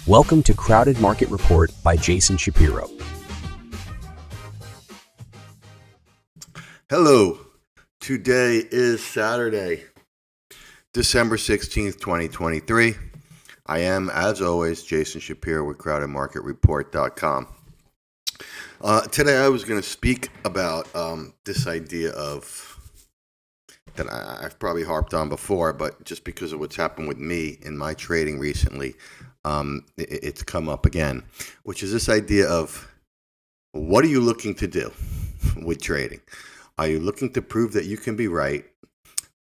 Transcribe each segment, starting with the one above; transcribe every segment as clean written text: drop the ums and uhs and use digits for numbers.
Welcome to Crowded Market Report by Jason Shapiro. Hello. Today is Saturday, December 16th, 2023. I am, as always, Jason Shapiro with CrowdedMarketReport.com. Today I was going to speak about this idea of that I've probably harped on before, but just because of what's happened with me in my trading recently, it's come up again, which is this idea of what are you looking to do with trading? Are you looking to prove that you can be right,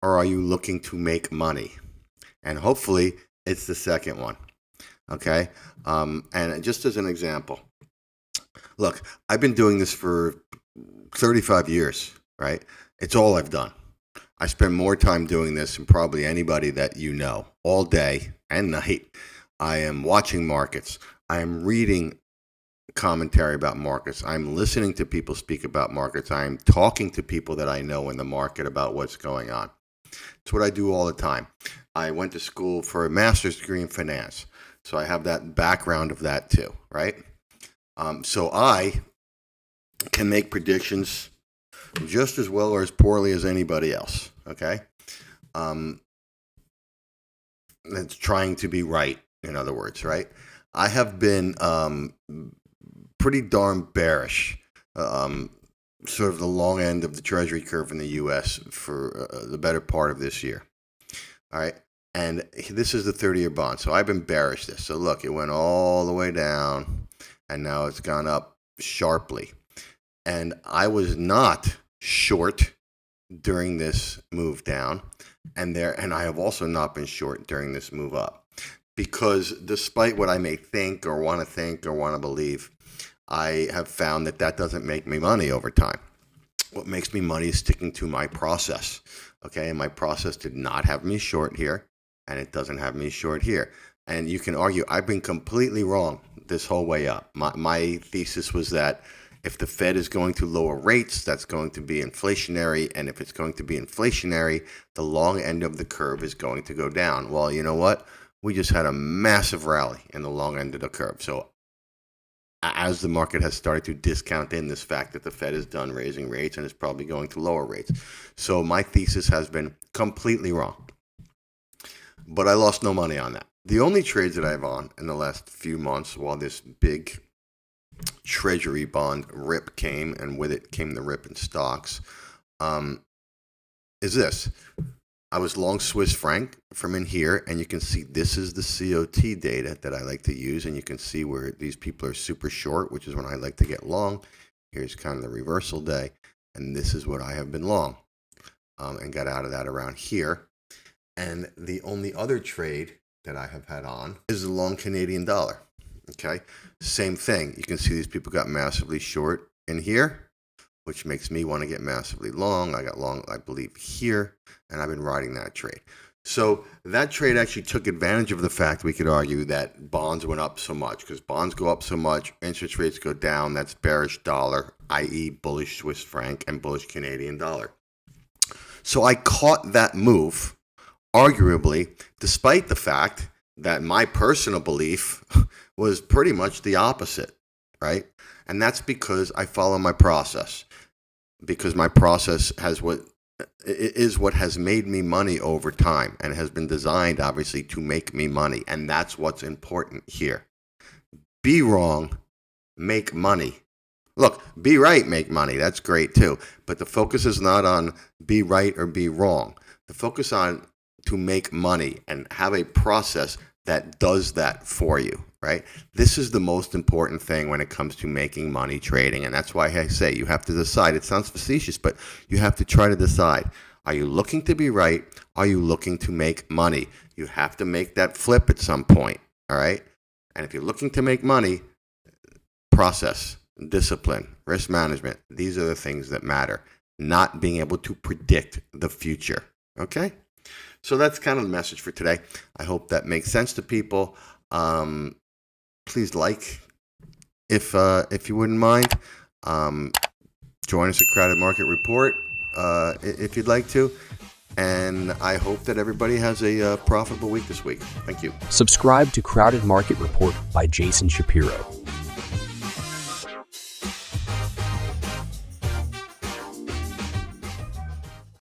or are you looking to make money? And hopefully it's the second one. Okay. And just as an example, look, I've been doing this for 35 years, right? It's all I've done. I spend more time doing this than probably anybody that you know, all day and night. I am watching markets. I am reading commentary about markets. I'm listening to people speak about markets. I'm talking to people that I know in the market about what's going on. It's what I do all the time. I went to school for a master's degree in finance, so I have that background of that too, right? So I can make predictions just as well or as poorly as anybody else, okay? That's trying to be right, in other words, right? I have been pretty darn bearish, sort of the long end of the Treasury curve in the U.S. for the better part of this year. All right. And this is the 30-year bond. So I've been bearish this. So look, it went all the way down and now it's gone up sharply. And I was not short during this move down. And I have also not been short during this move up. Because despite what I may think or want to believe, I have found that doesn't make me money over time. What makes me money is sticking to my process. Okay, and my process did not have me short here, and it doesn't have me short here. And you can argue I've been completely wrong this whole way up. My thesis was that if the Fed is going to lower rates, that's going to be inflationary, and if it's going to be inflationary, the long end of the curve is going to go down. Well, you know what? We just had a massive rally in the long end of the curve. So as the market has started to discount in this fact that the Fed is done raising rates and is probably going to lower rates. So my thesis has been completely wrong. But I lost no money on that. The only trades that I have on in the last few months while this big Treasury bond rip came, and with it came the rip in stocks, is this. I was long Swiss franc from in here, and you can see this is the COT data that I like to use, and you can see where these people are super short, which is when I like to get long. Here's kind of the reversal day, and this is what I have been long, and got out of that around here. And the only other trade that I have had on is the long Canadian dollar. Okay, same thing. You can see these people got massively short in here, which makes me want to get massively long. I got long, I believe, here, and I've been riding that trade. So that trade actually took advantage of the fact, we could argue, that bonds went up so much, because bonds go up so much, interest rates go down. That's bearish dollar, i.e. bullish Swiss franc and bullish Canadian dollar. So I caught that move, arguably, despite the fact that my personal belief was pretty much the opposite, right? And that's because I follow my process. Because my process is what has made me money over time, and has been designed, obviously, to make me money. And that's what's important here. Be wrong, make money. Look, be right, make money. That's great too. But the focus is not on be right or be wrong. The focus on to make money and have a process that does that for you, right? This is the most important thing when it comes to making money trading. And that's why I say you have to decide. It sounds facetious, but you have to try to decide. Are you looking to be right? Are you looking to make money? You have to make that flip at some point, all right? And if you're looking to make money, process, discipline, risk management, these are the things that matter, not being able to predict the future, okay? So that's kind of the message for today. I hope that makes sense to people. Please like, if you wouldn't mind. Join us at Crowded Market Report if you'd like to. And I hope that everybody has a profitable week this week. Thank you. Subscribe to Crowded Market Report by Jason Shapiro.